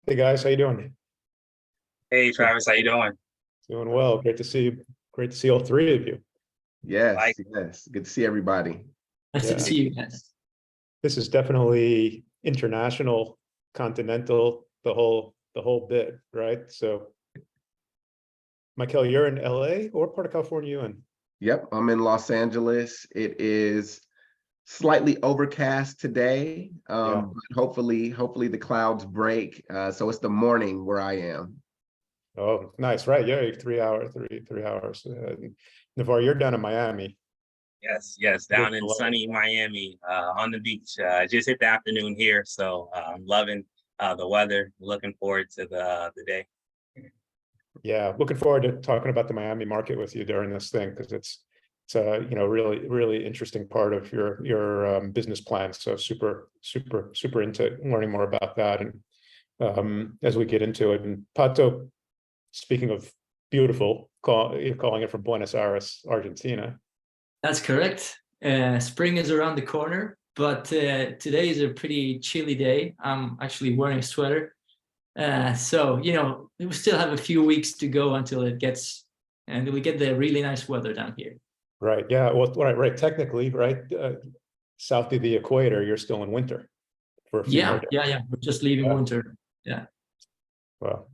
Hey guys, how you doing? Hey Travis, how you doing? Doing well. Great to see you. Great to see all three of you. Like, Yes. Good to see everybody. Nice to Yeah. see you guys. This is definitely international, continental, the whole bit, right? So, Michael, you're in LA or part of California you in? Yep, I'm in Los Angeles. It is slightly overcast today, Yeah. but hopefully the clouds break. So it's the morning where I am. Oh, nice, right? Yeah, 3 hours. Navar, you're down in Miami. yes, down in sunny Miami, on the beach. Just hit the afternoon here, so I'm loving the weather. Looking forward to the day. Yeah, looking forward to talking about the Miami market with you during this thing because it's really interesting part of your business plan. So super into learning more about that and as we get into it. And Pato, speaking of beautiful, you're calling it from Buenos Aires, Argentina. That's correct. Spring is around the corner, but today is a pretty chilly day. I'm actually wearing a sweater. So, we still have a few weeks to go until we get the really nice weather down here. Right. Yeah. Well, right. Technically, right. South of the equator, you're still in winter for a few more days. Yeah. We're just leaving winter. Yeah. Well,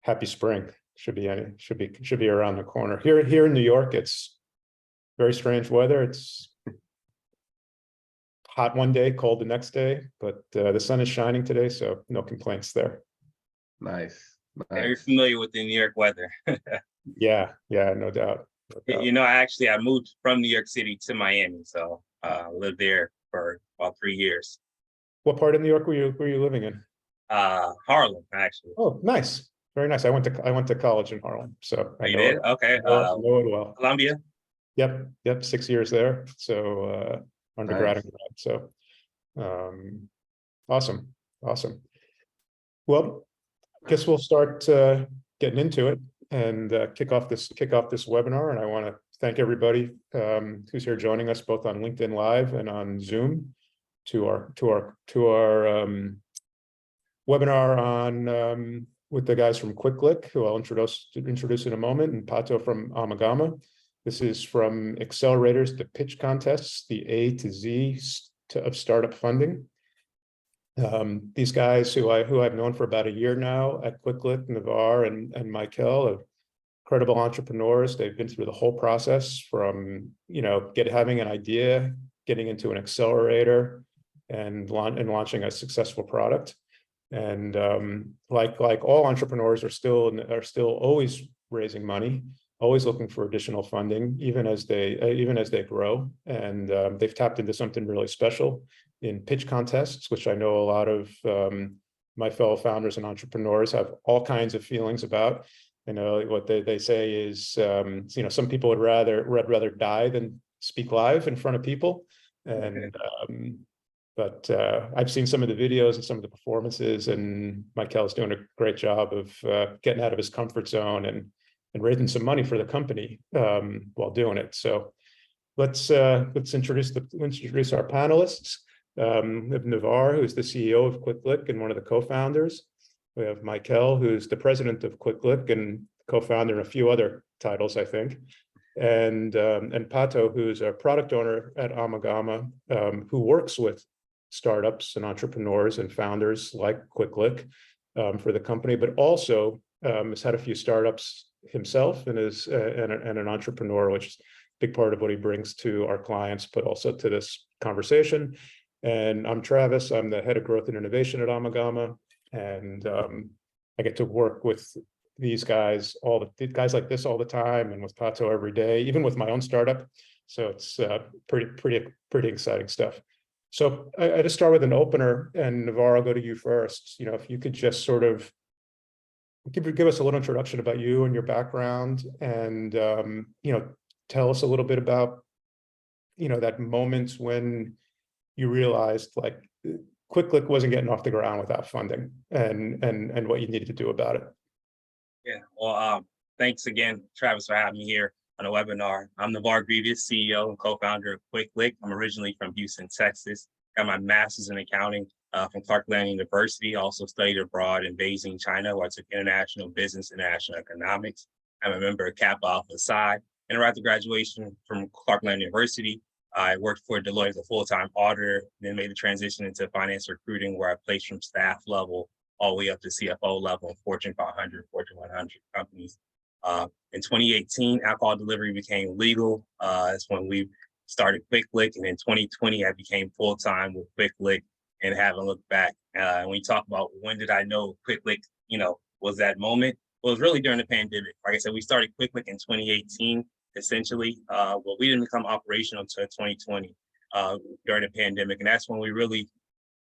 happy spring. Should be around the corner. Here in New York, it's very strange weather. It's hot one day, cold the next day, but the sun is shining today, so no complaints there. Nice. Very familiar with the New York weather. Yeah, no doubt. I moved from New York City to Miami, so lived there for about 3 years. What part of New York were you living in? Harlem, actually. Oh, nice. Very nice. I went to college in Harlem, so I You know did? it. Okay. I know it well. Columbia? Yep, 6 years there. So undergrad and grad. So awesome. Well, guess we'll start getting into it and kick off this webinar. And I want to thank everybody who's here joining us both on LinkedIn Live and on Zoom to our webinar on with the guys from Quikliq, who I'll introduce in a moment, and Pato from Amalgama. This is from Accelerators to pitch contests, the A to Z of startup funding. These guys who I've known for about a year now at Quikliq, Navar and Michael, are incredible entrepreneurs. They've been through the whole process from having an idea, getting into an accelerator, and launching a successful product. And like all entrepreneurs are still always raising money, always looking for additional funding, even as they grow. And they've tapped into something really special in pitch contests, which I know a lot of my fellow founders and entrepreneurs have all kinds of feelings about. What they say is, some people would rather die than speak live in front of people. And but I've seen some of the videos and some of the performances, and Michael's doing a great job of getting out of his comfort zone and raising some money for the company while doing it. So let's introduce our panelists. We have Navar, who's the CEO of Quikliq and one of the co-founders. We have Michael, who's the president of Quikliq and co-founder and a few other titles, I think. And Pato, who's a product owner at Amalgama, who works with startups and entrepreneurs and founders like Quikliq for the company, but also has had a few startups himself and is an entrepreneur, which is a big part of what he brings to our clients, but also to this conversation. And I'm Travis. I'm the head of growth and innovation at Amalgama, and I get to work with these guys, guys like this all the time, and with Pato every day, even with my own startup. So it's pretty exciting stuff. So I just start with an opener, and Navar, I'll go to you first. If you could just sort of give us a little introduction about you and your background, and tell us a little bit about that moment when you realized like Quikliq wasn't getting off the ground without funding, and what you needed to do about it. Yeah. Well, thanks again, Travis, for having me here on a webinar. I'm Navar Grievous, CEO and co-founder of Quikliq. I'm originally from Houston, Texas. Got my master's in accounting from Clark University. Also studied abroad in Beijing, China, where I took international business, international economics. I'm a member of Kappa Alpha Psi. And right after graduation from Clark University, I worked for Deloitte as a full-time auditor, then made the transition into finance recruiting, where I placed from staff level all the way up to CFO level in Fortune 500, Fortune 100 companies. In 2018, alcohol delivery became legal. That's when we started Quikliq, and in 2020, I became full-time with Quikliq and haven't looked back. When we talk about when did I know Quikliq, was that moment? Well, it was really during the pandemic. Like I said, we started Quikliq in 2018, essentially. Well, we didn't become operational until 2020 during the pandemic, and that's when we realized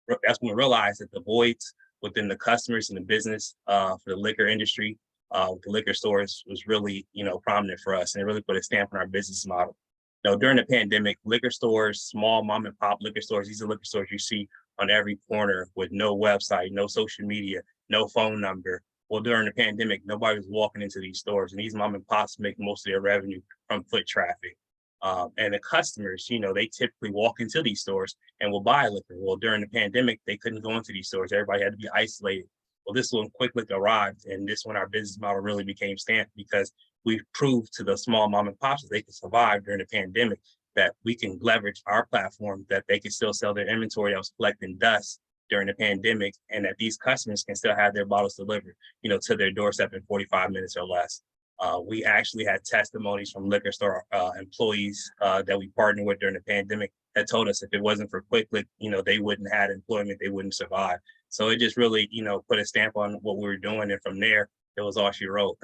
that the voids within the customers and the business for the liquor industry, the liquor stores, was really, prominent for us, and it really put a stamp on our business model. During the pandemic, liquor stores, small mom and pop liquor stores, these are liquor stores you see on every corner with no website, no social media, no phone number. Well, during the pandemic, nobody was walking into these stores, and these mom and pops make most of their revenue from foot traffic. And the customers, they typically walk into these stores and will buy liquor. Well, during the pandemic, they couldn't go into these stores. Everybody had to be isolated. Well, this is when Quikliq arrived, and this is when our business model really became stamped, because we've proved to the small mom and pops that they can survive during the pandemic, that we can leverage our platform, that they can still sell their inventory that was collecting dust during the pandemic, and that these customers can still have their bottles delivered, to their doorstep in 45 minutes or less. We actually had testimonies from liquor store employees that we partnered with during the pandemic that told us if it wasn't for Quikliq, they wouldn't have employment, they wouldn't survive. So it just really, put a stamp on what we were doing, and from there, it was all she wrote.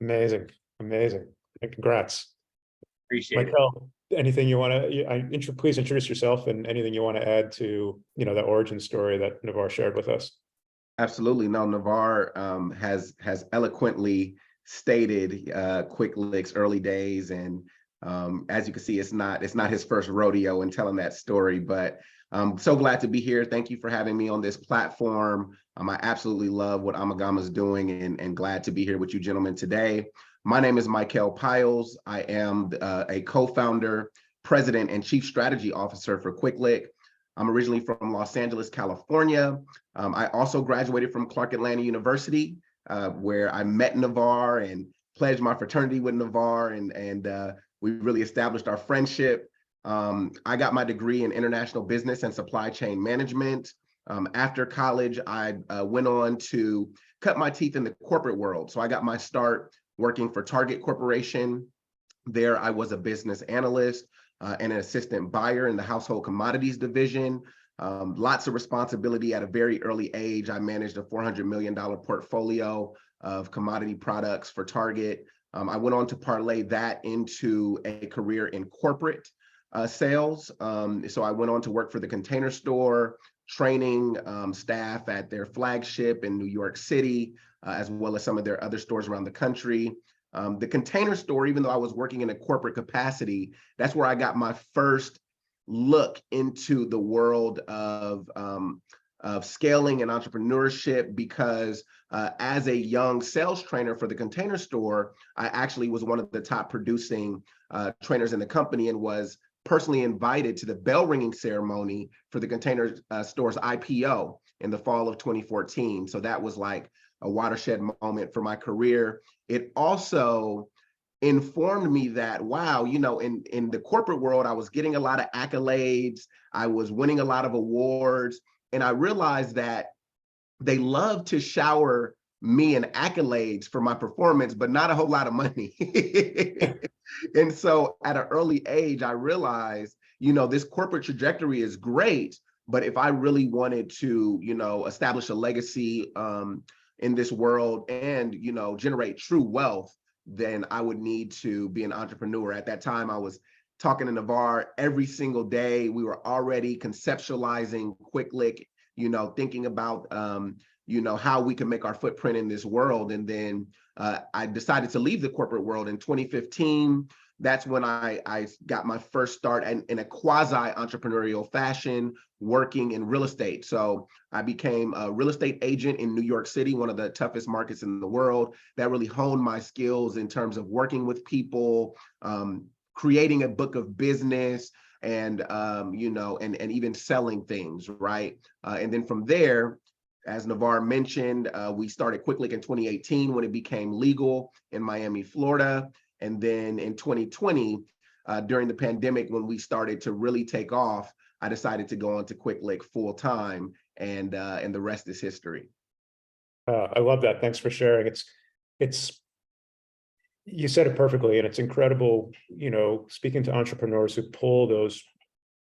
Amazing. And congrats. Appreciate Michael, anything you want to, please introduce yourself and anything you want to add to, the origin story that Navar shared with us. Absolutely. No, Navar has eloquently stated Quikliq's early days, and as you can see, it's not his first rodeo in telling that story, but I'm so glad to be here. Thank you for having me on this platform. I absolutely love what Amalgama is doing, and glad to be here with you gentlemen today. My name is Michael Piles. I am a co-founder, president, and chief strategy officer for Quikliq. I'm originally from Los Angeles, California. I also graduated from Clark University, where I met Navar and pledged my fraternity with Navar, and we really established our friendship. I got my degree in international business and supply chain management. After college, I went on to cut my teeth in the corporate world. So I got my start working for Target Corporation. There, I was a business analyst and an assistant buyer in the household commodities division. Lots of responsibility at a very early age. I managed a $400 million portfolio of commodity products for Target. I went on to parlay that into a career in corporate sales. So I went on to work for the Container Store, training staff at their flagship in New York City, as well as some of their other stores around the country. The Container Store, even though I was working in a corporate capacity, that's where I got my first look into the world of scaling and entrepreneurship, because as a young sales trainer for the Container Store, I actually was one of the top producing trainers in the company, and was personally invited to the bell ringing ceremony for the Container Store's IPO in the fall of 2014. So that was like a watershed moment for my career. It also informed me that, wow, in the corporate world, I was getting a lot of accolades, I was winning a lot of awards, and I realized that they love to shower me in accolades for my performance, but not a whole lot of money. And so at an early age, I realized, this corporate trajectory is great, but if I really wanted to, establish a legacy in this world and, generate true wealth, then I would need to be an entrepreneur. At that time, I was talking to Navar every single day. We were already conceptualizing Quikliq, thinking about, how we can make our footprint in this world. And then I decided to leave the corporate world in 2015. That's when I got my first start in a quasi-entrepreneurial fashion, working in real estate. So I became a real estate agent in New York City, one of the toughest markets in the world. That really honed my skills in terms of working with people, creating a book of business, and and even selling things, right? And then from there, as Navar mentioned, we started Quikliq in 2018 when it became legal in Miami, Florida. And then in 2020, during the pandemic, when we started to really take off, I decided to go on to Quikliq full time, and the rest is history. I love that. Thanks for sharing. It's you said it perfectly, and it's incredible, speaking to entrepreneurs who pull those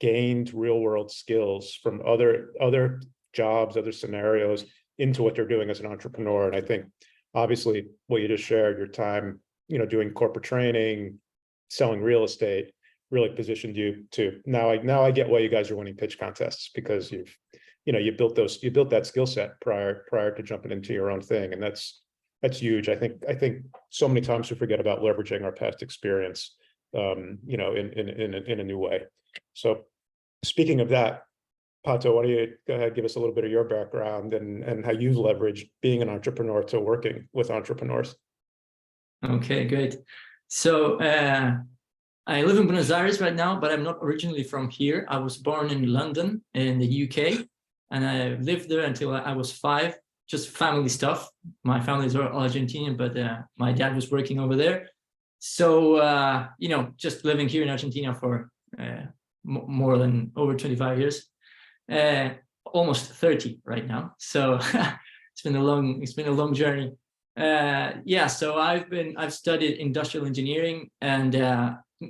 gained real world skills from other jobs, other scenarios into what they're doing as an entrepreneur. And I think obviously what you just shared, your time, doing corporate training, selling real estate, really positioned you to now I get why you guys are winning pitch contests, because you built that skill set prior to jumping into your own thing. And that's huge. I think so many times we forget about leveraging our past experience, in a new way. So speaking of that, Pato, why don't you go ahead, give us a little bit of your background and how you've leveraged being an entrepreneur to working with entrepreneurs. Okay, great. So I live in Buenos Aires right now, but I'm not originally from here. I was born in London in the UK, and I lived there until I was 5, just family stuff. My family is all Argentinian, but my dad was working over there. So, just living here in Argentina for more than over 25 years. Almost 30 right now, so it's been a long journey. So I've studied industrial engineering, and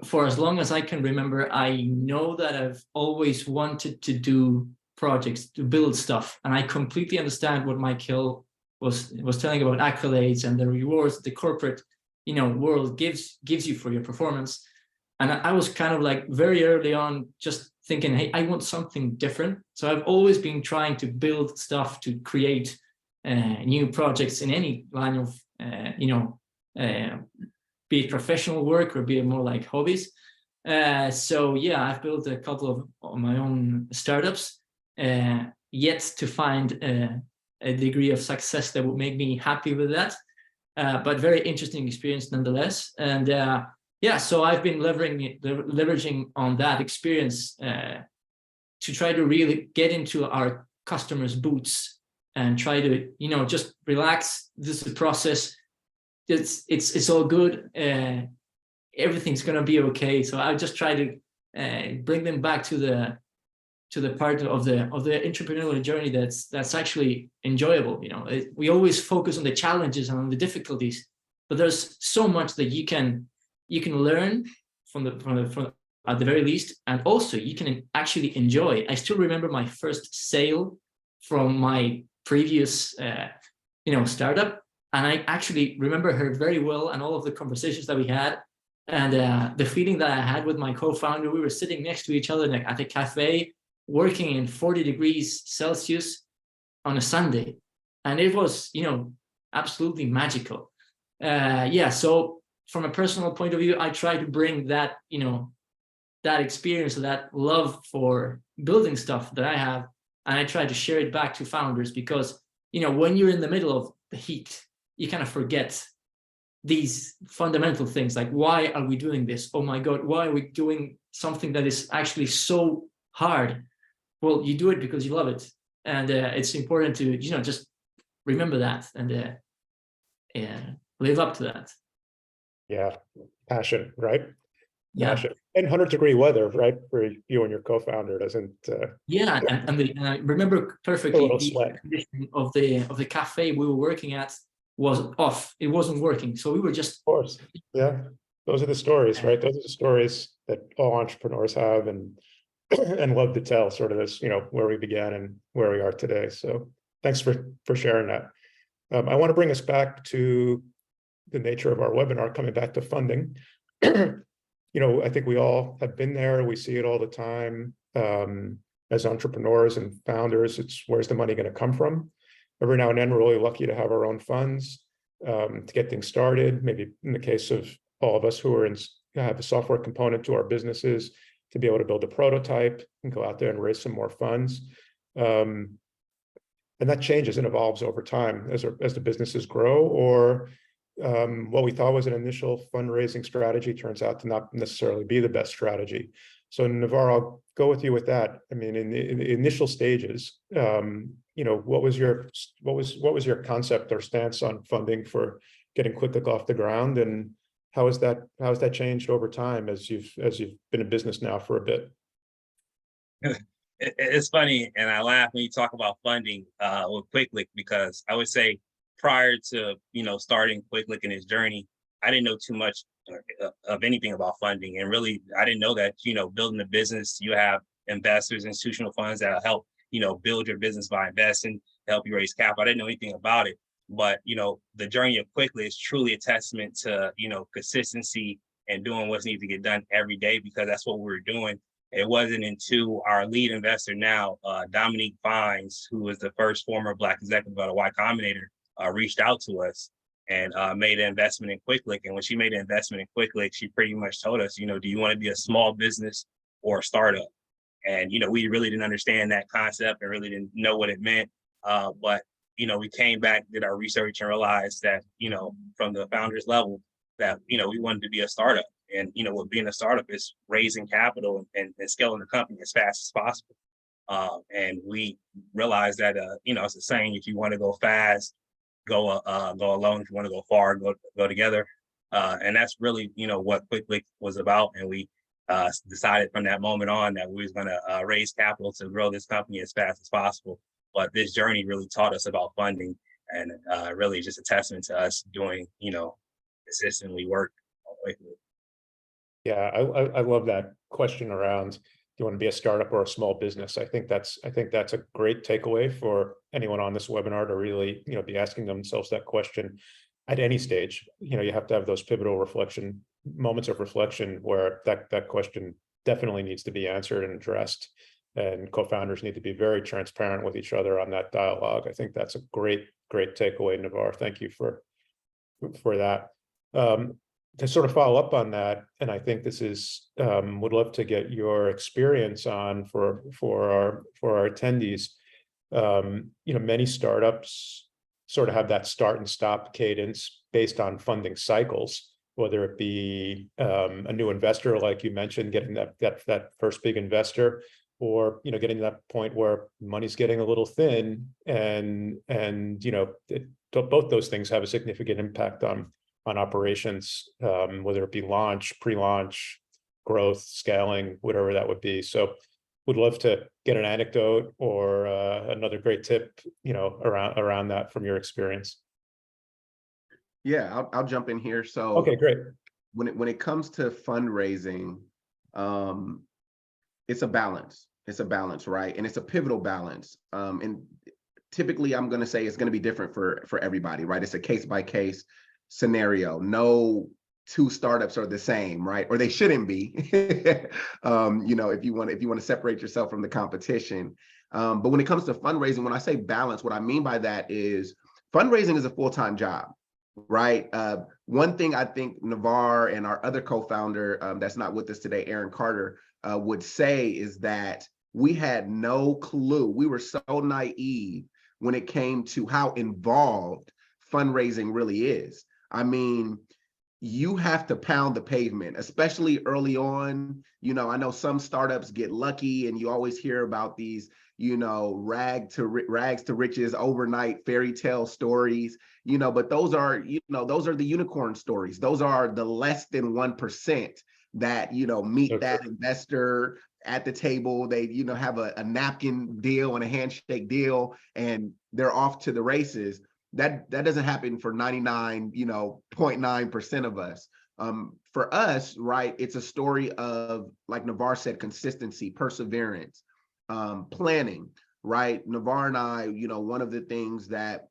for as long as I can remember, I know that I've always wanted to do projects, to build stuff, and I completely understand what Mike Hill was telling about accolades and the rewards the corporate world gives you for your performance. And I was kind of like very early on just thinking, hey, I want something different. So I've always been trying to build stuff, to create new projects in any line of, be it professional work or be it more like hobbies. I've built a couple of my own startups, yet to find a degree of success that would make me happy with that. But very interesting experience nonetheless. And so I've been leveraging on that experience to try to really get into our customers' boots and try to, just relax. This is a process. It's all good. Everything's gonna be okay. So I just try to bring them back to the part of the entrepreneurial journey that's actually enjoyable. We always focus on the challenges and on the difficulties, but there's so much that you can learn from at the very least, and also you can actually enjoy. I still remember my first sale from my previous startup, and I actually remember her very well, and all of the conversations that we had, and the feeling that I had with my co-founder. We were sitting next to each other at a cafe, working in 40 degrees Celsius on a Sunday, and it was absolutely magical. So from a personal point of view, I try to bring that that experience, that love for building stuff that I have, and I try to share it back to founders, because when you're in the middle of the heat, you kind of forget these fundamental things, like, why are we doing this? Oh my God, why are we doing something that is actually so hard? Well, you do it because you love it, and it's important to just remember that and live up to that. Yeah, passion, right? Yeah. Passion. And 100-degree weather, right, for you and your co-founder doesn't. And I remember perfectly the condition of the cafe we were working at was off. It wasn't working, so we were just. Of course, yeah. Those are the stories, right? Those are the stories that all entrepreneurs have and love to tell. Sort of as where we began and where we are today. So thanks for sharing that. I want to bring us back to the nature of our webinar, coming back to funding. I think we all have been there. We see it all the time as entrepreneurs and founders. It's, where's the money going to come from? Every now and then, we're really lucky to have our own funds to get things started. Maybe in the case of all of us who are have a software component to our businesses, to be able to build a prototype and go out there and raise some more funds. And that changes and evolves over time as the businesses grow, or what we thought was an initial fundraising strategy turns out to not necessarily be the best strategy. So Navarre, I'll go with you with that. I mean, in the initial stages, what was your concept or stance on funding for getting Quikliq off the ground, and how has that changed over time as you've been in business now for a bit? It's funny, and I laugh when you talk about funding with Quikliq, because I would say prior to starting Quikliq in his journey, I didn't know too much of anything about funding, and really I didn't know that building a business, you have investors, institutional funds that help build your business by investing, help you raise capital. I didn't know anything about it, but the journey of Quikliq is truly a testament to consistency and doing what's needed to get done every day, because that's what we were doing. It wasn't until our lead investor now, Dominique Fines, who was the first former Black executive at a Y Combinator, reached out to us and made an investment in Quikliq. And when she made an investment in Quikliq, she pretty much told us, do you want to be a small business or a startup? And, we really didn't understand that concept and really didn't know what it meant. But we came back, did our research, and realized that, from the founders level, that, we wanted to be a startup. And, with being a startup is raising capital and scaling the company as fast as possible. And we realized that, it's a saying, if you want to go fast, go alone. If you want to go far, go together. And that's really, what Quikliq was about. And we decided from that moment on that we was going to raise capital to grow this company as fast as possible. But this journey really taught us about funding, and really just a testament to us doing, consistently work on Quikliq. Yeah, I love that question around, do you want to be a startup or a small business? I think that's a great takeaway for anyone on this webinar to really, be asking themselves that question at any stage. You have to have those pivotal moments of reflection where that question definitely needs to be answered and addressed. And co-founders need to be very transparent with each other on that dialogue. I think that's a great takeaway, Navarre. Thank you for that. To sort of follow up on that, and I think this is would love to get your experience on for our attendees. Many startups sort of have that start and stop cadence based on funding cycles, whether it be a new investor, like you mentioned, getting that first big investor, or getting to that point where money's getting a little thin, and both those things have a significant impact on operations, whether it be launch, pre-launch, growth, scaling, whatever that would be. So would love to get an anecdote or another great tip, around that from your experience. Yeah, I'll jump in here. So okay, great. When it comes to fundraising, it's a balance. It's a balance, right? And it's a pivotal balance. And typically, I'm going to say it's going to be different for everybody, right? It's a case by case scenario. No two startups are the same, right? Or they shouldn't be. If you want to separate yourself from the competition. But when it comes to fundraising, when I say balance, what I mean by that is fundraising is a full-time job, right? One thing I think Navarre and our other co-founder that's not with us today, Aaron Carter, would say is that we had no clue. We were so naive when it came to how involved fundraising really is. I mean, you have to pound the pavement, especially early on. I know some startups get lucky, and you always hear about these, rags to riches overnight fairy tale stories, but those are the unicorn stories. Those are the less than 1% that, meet that investor at the table. They, have a napkin deal and a handshake deal, and they're off to the races. That doesn't happen for 99.9% of us. For us, right, it's a story of, like Navarre said, consistency, perseverance, planning, right? Navarre and I, one of the things that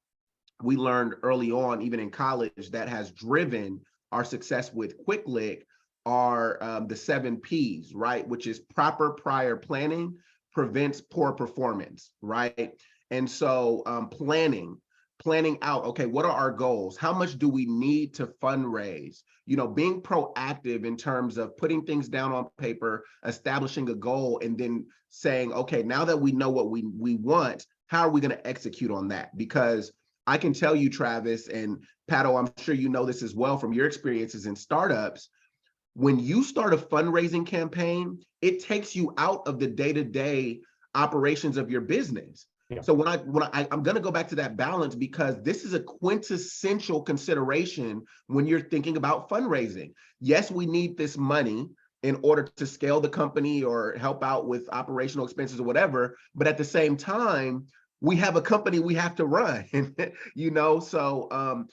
we learned early on, even in college, that has driven our success with Quikliq are the 7 Ps, right? Which is proper prior planning prevents poor performance, right? And so planning out, okay, what are our goals? How much do we need to fundraise? Being proactive in terms of putting things down on paper, establishing a goal, and then saying, okay, now that we know what we want, how are we going to execute on that? Because I can tell you, Travis and Pato, I'm sure you know this as well from your experiences in startups, when you start a fundraising campaign, it takes you out of the day-to-day operations of your business. Yeah. So I'm going to go back to that balance, because this is a quintessential consideration when you're thinking about fundraising. Yes, we need this money in order to scale the company or help out with operational expenses or whatever. But at the same time, we have a company we have to run, So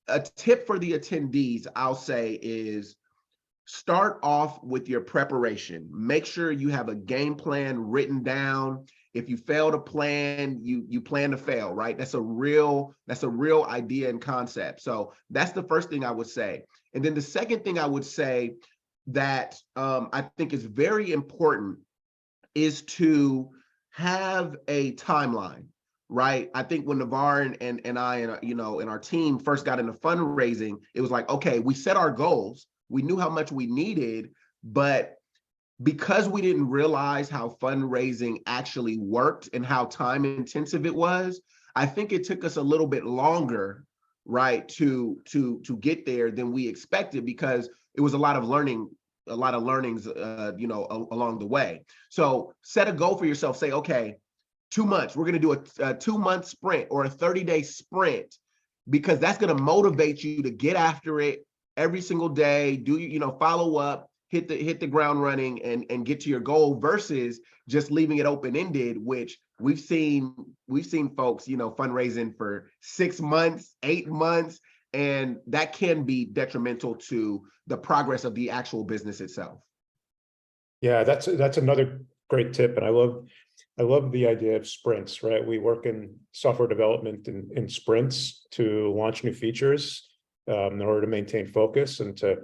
a tip for the attendees, I'll say, is start off with your preparation. Make sure you have a game plan written down. If you fail to plan, you plan to fail, right? That's a real idea and concept. So that's the first thing I would say. And then the second thing I would say that I think is very important is to have a timeline, right? I think when Navar and I and our team first got into fundraising, it was like, okay, we set our goals, we knew how much we needed, but because we didn't realize how fundraising actually worked and how time intensive it was, I think it took us a little bit longer, right, to get there than we expected, because it was a lot of learnings along the way. So set a goal for yourself. Say, okay, 2 months, we're going to do a 2-month sprint or a 30-day sprint, because that's going to motivate you to get after it every single day, follow up, hit the ground running and get to your goal, versus just leaving it open-ended, which we've seen folks, fundraising for 6 months, 8 months, and that can be detrimental to the progress of the actual business itself. Yeah, that's another great tip. And I love the idea of sprints, right? We work in software development in sprints to launch new features in order to maintain focus and to,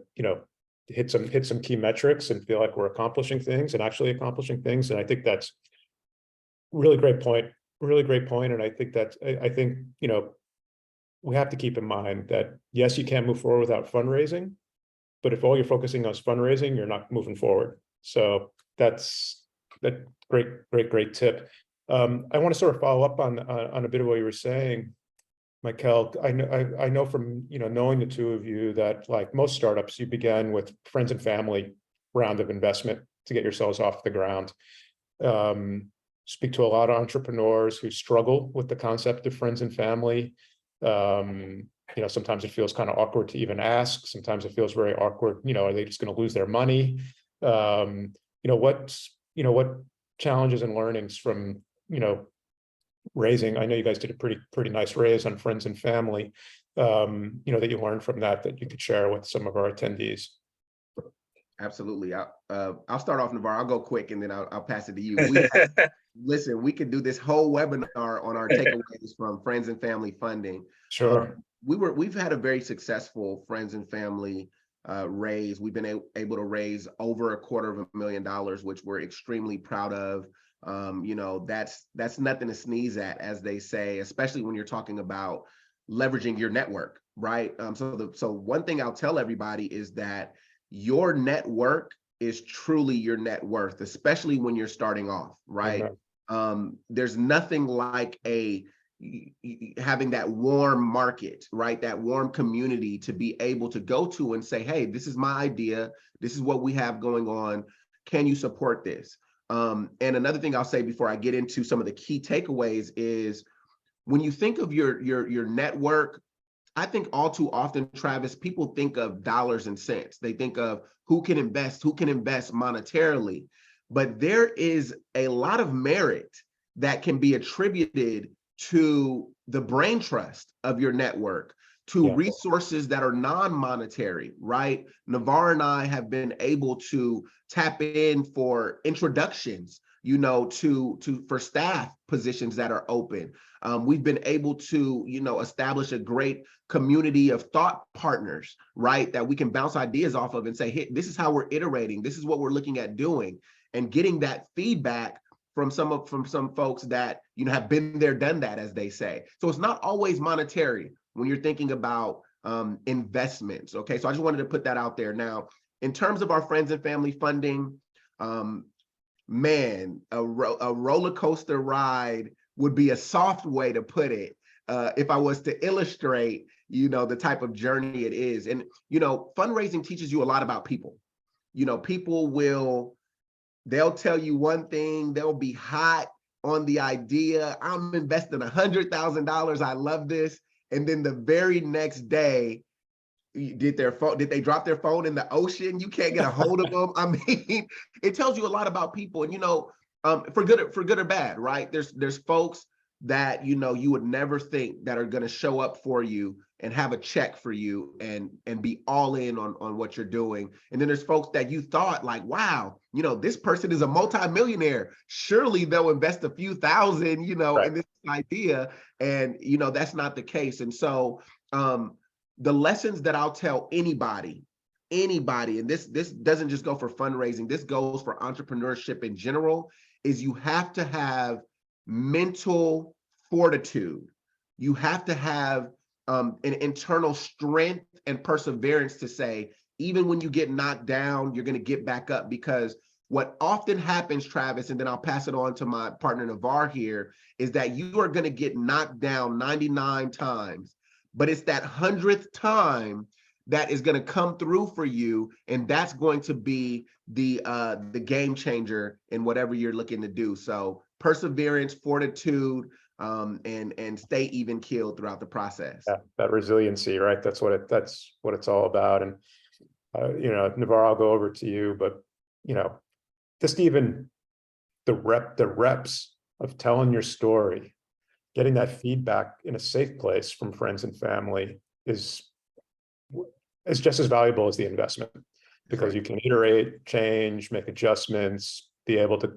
hit some key metrics and feel like we're accomplishing things and actually accomplishing things. And I think that's really great point. And I think we have to keep in mind that, yes, you can't move forward without fundraising, but if all you're focusing on is fundraising, you're not moving forward. So that's great tip. I want to sort of follow up on a bit of what you were saying, Michael. I know from knowing the two of you that, like most startups, you began with friends and family round of investment to get yourselves off the ground. Speak to a lot of entrepreneurs who struggle with the concept of friends and family. Sometimes it feels kind of awkward to even ask. Sometimes it feels very awkward. Are they just going to lose their money? What challenges and learnings from raising? I know you guys did a pretty nice raise on friends and family. That you learned from that you could share with some of our attendees. Absolutely. I'll start off, Navar. I'll go quick and then I'll pass it to you. Listen, we could do this whole webinar on our takeaways from friends and family funding. Sure. We've had a very successful friends and family raise. We've been able to raise over $250,000, which we're extremely proud of. That's nothing to sneeze at, as they say, especially when you're talking about leveraging your network, right? So one thing I'll tell everybody is that your network is truly your net worth, especially when you're starting off, right? There's nothing like having that warm market, right? That warm community to be able to go to and say, hey, this is my idea. This is what we have going on. Can you support this? And another thing I'll say before I get into some of the key takeaways is, when you think of your network, I think all too often, Travis, people think of dollars and cents. They think of who can invest monetarily. But there is a lot of merit that can be attributed to the brain trust of your network, to resources that are non-monetary, right? Navar and I have been able to tap in for introductions, for staff positions that are open. We've been able to, establish a great community of thought partners, right? That we can bounce ideas off of and say, hey, this is how we're iterating. This is what we're looking at doing, and getting that feedback from some folks that, have been there, done that, as they say. So it's not always monetary when you're thinking about investments. Okay, so I just wanted to put that out there. Now, in terms of our friends and family funding, man, a roller coaster ride would be a soft way to put it. If I was to illustrate, the type of journey it is. And, fundraising teaches you a lot about people, people they'll tell you one thing, they'll be hot on the idea. I'm investing $100,000. I love this. And then the very next day, did they drop their phone in the ocean? You can't get a hold of them. I mean, it tells you a lot about people. And, for good or bad, right? There's folks that, you would never think that are going to show up for you and have a check for you and be all in on what you're doing. And then there's folks that you thought like, wow, this person is a multimillionaire. Surely they'll invest a few thousand, Right. in this idea. And, that's not the case. And so the lessons that I'll tell anybody, and this doesn't just go for fundraising, this goes for entrepreneurship in general, is you have to have mental fortitude. You have to have an internal strength and perseverance to say, even when you get knocked down, you're going to get back up. Because what often happens, Travis, and then I'll pass it on to my partner Navar here, is that you are going to get knocked down 99 times, but it's that 100th time that is going to come through for you, and that's going to be the game changer in whatever you're looking to do. So perseverance, fortitude, and stay even keeled throughout the process. Yeah, that resiliency, right? That's what it's all about. And Navar, I'll go over to you, but just even the reps of telling your story, getting that feedback in a safe place from friends and family is just as valuable as the investment, because you can iterate, change, make adjustments, be able to,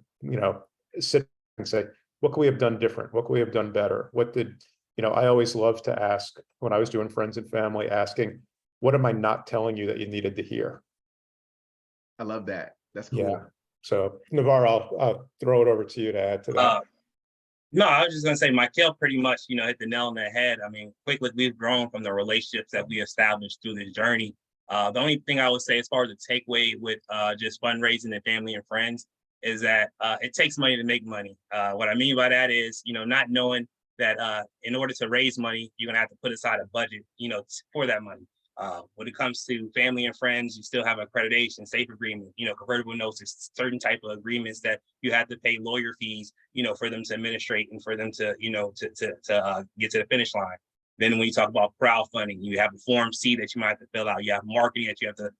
sit and say, what could we have done different? What could we have done better? I always love to ask when I was doing friends and family, asking, what am I not telling you that you needed to hear? I love that. That's cool. Yeah. So Navar, I'll throw it over to you to add to that. No, I was just going to say, Michael pretty much, hit the nail on the head. I mean, Quikliq, we've grown from the relationships that we established through this journey. The only thing I would say as far as the takeaway with just fundraising and family and friends is that it takes money to make money. What I mean by that is, not knowing that in order to raise money, you're going to have to put aside a budget, for that money. When it comes to family and friends, you still have accreditation, safe agreement, convertible notes, certain type of agreements that you have to pay lawyer fees, for them to administrate and for them to, to get to the finish line. Then when you talk about crowdfunding, you have a Form C that you might have to fill out. You have marketing that you have to,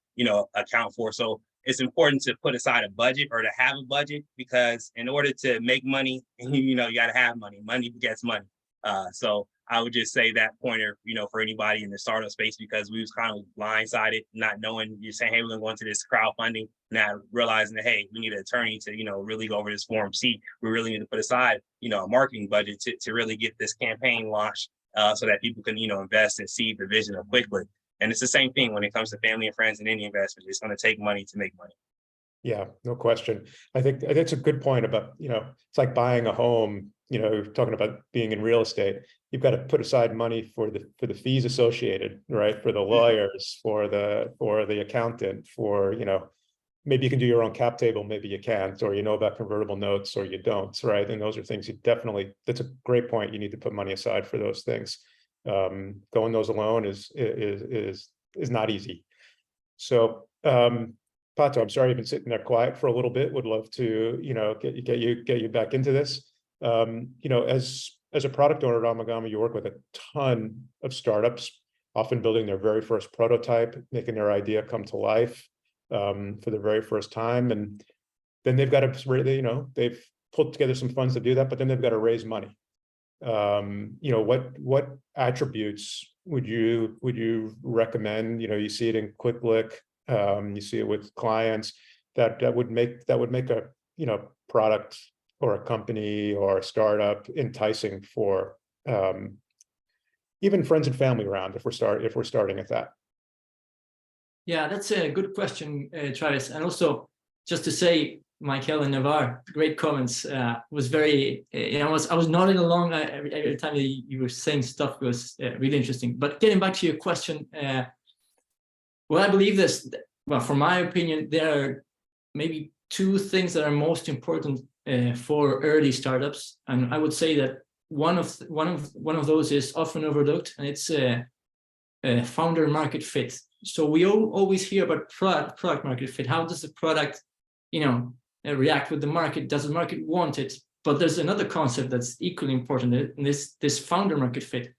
account for. So it's important to put aside a budget or to have a budget, because in order to make money, you got to have money. Money begets money. So I would just say that pointer, for anybody in the startup space, because we was kind of blindsided, not knowing, you're saying, hey, we're going to go into this crowdfunding, not realizing that, hey, we need an attorney to, really go over this Form C. We really need to put aside, a marketing budget to really get this campaign launched so that people can, invest and see the vision of Quikliq. And it's the same thing when it comes to family and friends and any investment. It's going to take money to make money. Yeah, no question. I think that's a good point about, it's like buying a home, talking about being in real estate. You've got to put aside money for the fees associated, right? For the lawyers, for the accountant, for, maybe you can do your own cap table, maybe you can't, or about convertible notes, or you don't, right? And those are things that's a great point. You need to put money aside for those things. Going those alone is not easy. So, Pato, I'm sorry you've been sitting there quiet for a little bit. Would love to, get you back into this. As a product owner at Amalgama, you work with a ton of startups, often building their very first prototype, making their idea come to life for the very first time, and then they've got to, they've pulled together some funds to do that, but then they've got to raise money. What attributes would you recommend? You see it in Quikliq. You see it with clients that would make a product or a company or a startup enticing for even friends and family around, if we're starting at that. Yeah, that's a good question, Travis. And also, just to say, Michael and Navar, great comments. Was very, I was nodding along every time you were saying stuff. Was really interesting. But getting back to your question, well, I believe this. Well, from my opinion, there are maybe two things that are most important for early startups, and I would say that one of those is often overlooked, and it's founder market fit. so we always hear about product market fit. How does the product, react with the market? Does the market want it? But there's another concept that's equally important, and this founder market fit.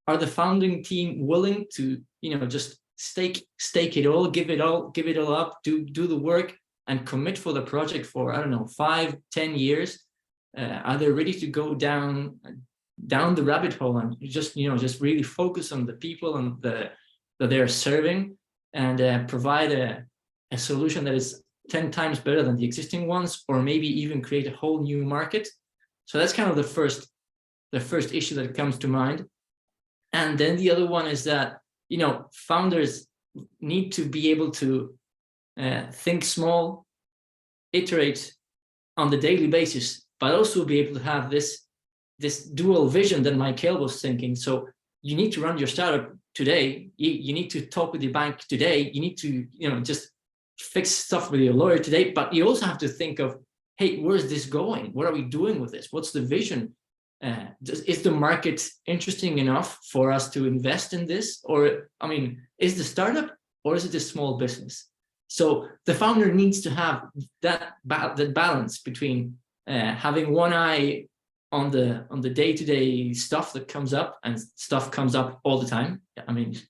Are the founding team willing to, just stake it all, give it all up, do the work and commit for the project for, I don't know, 5-10 years? Are they ready to go down the rabbit hole and just really focus on the people and that they're serving, and provide a solution that is 10 times better than the existing ones, or maybe even create a whole new market? So that's kind of the first issue that comes to mind. And then the other one is that, founders need to be able to think small, iterate on the daily basis, but also be able to have this dual vision that Michael was thinking. So you need to run your startup today. You need to talk with your bank today. You need to, just fix stuff with your lawyer today, but you also have to think of, hey, where's this going? What are we doing with this? What's the vision? Is the market interesting enough for us to invest in this? Or, is the startup, or is it a small business? So the founder needs to have that balance between having one eye on the day-to-day stuff that comes up, and stuff comes up all the time.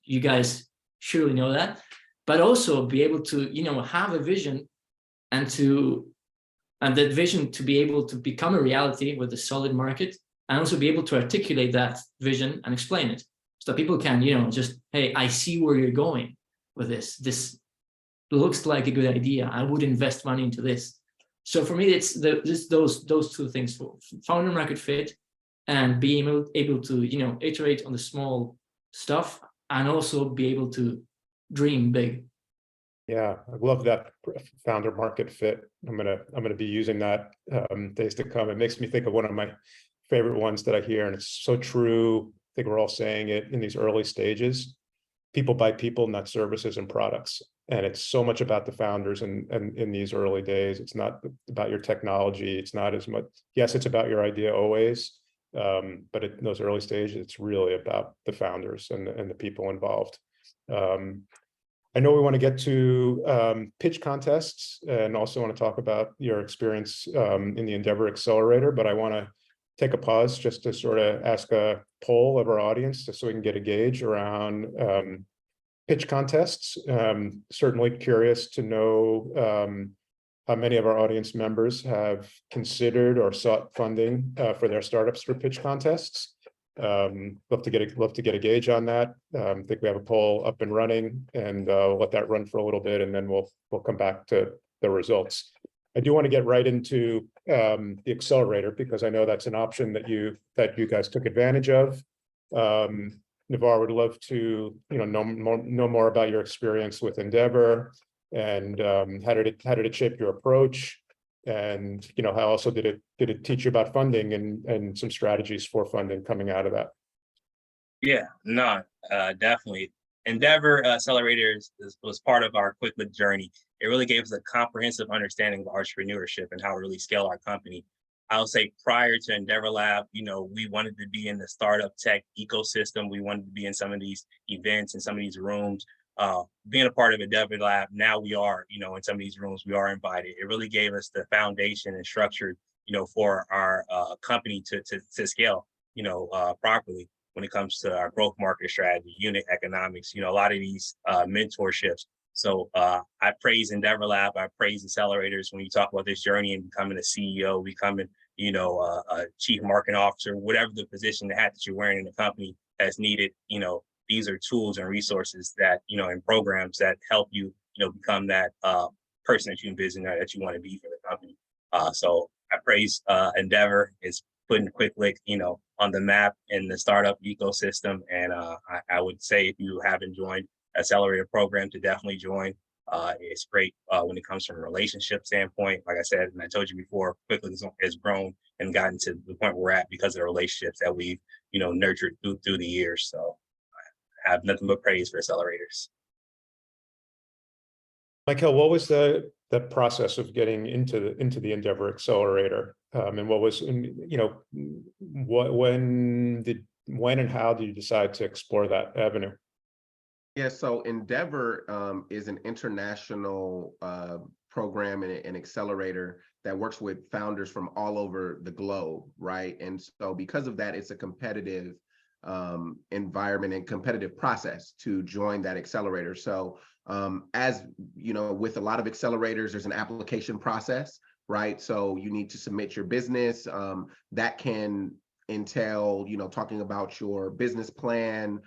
You guys surely know that. But also be able to, have a vision, and that vision to be able to become a reality with a solid market, and also be able to articulate that vision and explain it, so that people can, just, hey, I see where you're going with this. This looks like a good idea. I would invest money into this. So for me, it's those two things: for founder market fit, and being able to, iterate on the small stuff, and also be able to dream big. Yeah, I love that founder market fit. I'm gonna be using that days to come. It makes me think of one of my favorite ones that I hear, and it's so true. I think we're all saying it in these early stages. People buy people, not services and products. And it's so much about the founders and in these early days. It's not about your technology. It's not as much. Yes, it's about your idea always. But in those early stages, it's really about the founders and the people involved. I know we want to get to pitch contests, and also want to talk about your experience in the Endeavor Accelerator, but I want to take a pause just to sort of ask a poll of our audience, just so we can get a gauge around pitch contests. Certainly curious to know how many of our audience members have considered or sought funding for their startups through pitch contests. Love to get a gauge on that. I think we have a poll up and running, and we'll let that run for a little bit, and then we'll come back to the results. I do want to get right into the accelerator, because I know that's an option that you guys took advantage of. Navar, would love to know more about your experience with Endeavor, and how did it shape your approach, and how also did it teach you about funding and some strategies for funding coming out of that? Yeah, no, definitely. Endeavor Accelerators was part of our Quikliq journey. It really gave us a comprehensive understanding of entrepreneurship and how to really scale our company. I would say prior to Endeavor Lab, we wanted to be in the startup tech ecosystem. We wanted to be in some of these events and some of these rooms. Being a part of Endeavor Lab, now we are, in some of these rooms, we are invited. It really gave us the foundation and structure, for our company to scale, properly when it comes to our growth market strategy, unit economics, a lot of these mentorships. So I praise Endeavor Lab, I praise Accelerators when you talk about this journey and becoming a CEO, becoming, a chief marketing officer, whatever the position, the hat that you're wearing in the company that's needed. These are tools and resources that, and programs that help you, become that person that you envision that you want to be for the company. So I praise Endeavor. It's putting Quikliq, on the map in the startup ecosystem. And I would say, if you haven't joined Accelerator program, to definitely join. It's great when it comes from a relationship standpoint. Like I said, and I told you before, Quikliq has grown and gotten to the point we're at because of the relationships that we've, nurtured through the years. So I have nothing but praise for Accelerators. Michael, what was the process of getting into the Endeavor Accelerator, and what was, when and how did you decide to explore that avenue? Yeah, so Endeavor is an international program and an accelerator that works with founders from all over the globe, right? And so because of that, it's a competitive environment and competitive process to join that accelerator. So as you know, with a lot of accelerators, there's an application process, right? So you need to submit your business. That can entail, you know, talking about your business plan,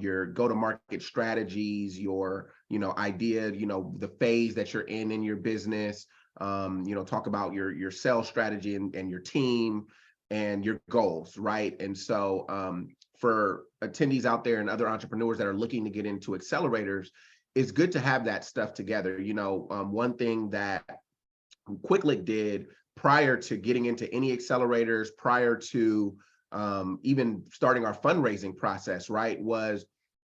your go-to-market strategies, your, you know, idea, you know, the phase that you're in your business, you know, talk about your sales strategy and your team and your goals, right? And so for attendees out there and other entrepreneurs that are looking to get into accelerators, it's good to have that stuff together. You know, one thing that Quikliq did prior to getting into any accelerators, prior to even starting our fundraising process, right, was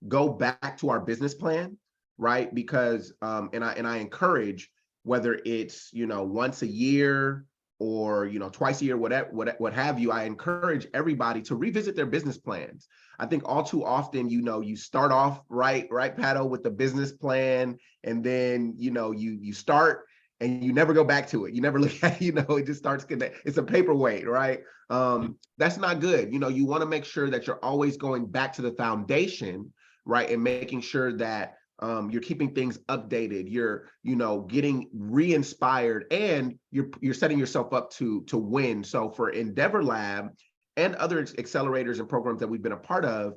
go back to our business plan, right? Because and I encourage, whether it's, you know, once a year or, you know, twice a year, what have you, I encourage everybody to revisit their business plans. I think all too often, you know, you start off right, Pato, with the business plan, and then, you know, you start and you never go back to it. You never look at, you know, it just starts getting, it's a paperweight, right? That's not good. You know, you want to make sure that you're always going back to the foundation, right? And making sure that you're keeping things updated, you're, you know, getting re-inspired, and you're setting yourself up to win. So for Endeavor Lab and other accelerators and programs that we've been a part of,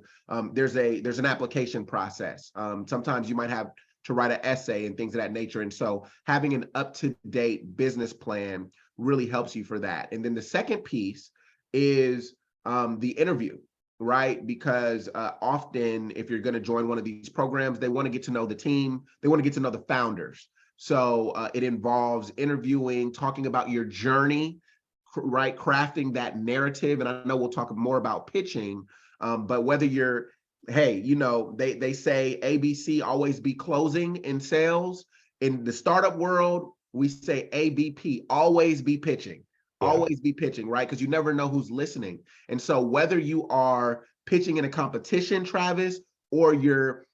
there's an application process. Sometimes you might have to write an essay and things of that nature. And so having an up-to-date business plan really helps you for that. And then the second piece is the interview, right? Because often if you're going to join one of these programs, they want to get to know the team. They want to get to know the founders. So it involves interviewing, talking about your journey, right? Crafting that narrative. And I know we'll talk more about pitching, but whether you're, hey, you know, they say ABC, always be closing in sales. In the startup world, we say ABP, always be pitching. Yeah. Always be pitching, right? Because you never know who's listening. And so whether you are pitching in a competition, Travis, or you're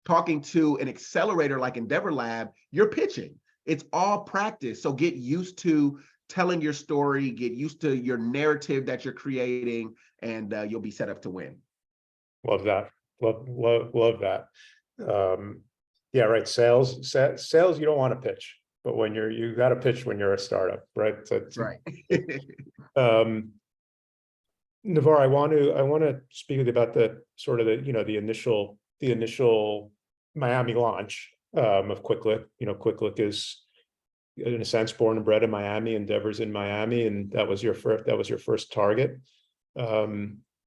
talking to an accelerator like Endeavor Lab, you're pitching. It's all practice. So get used to telling your story, get used to your narrative that you're creating, and you'll be set up to win. Love that. Love that. Yeah, right. Sales, you don't want to pitch, but when you got to pitch when you're a startup, right? That's right. Navar, I want to speak with you about the sort of the initial Miami launch of Quikliq. You know, Quikliq is in a sense born and bred in Miami, Endeavor's in Miami, and that was your first target.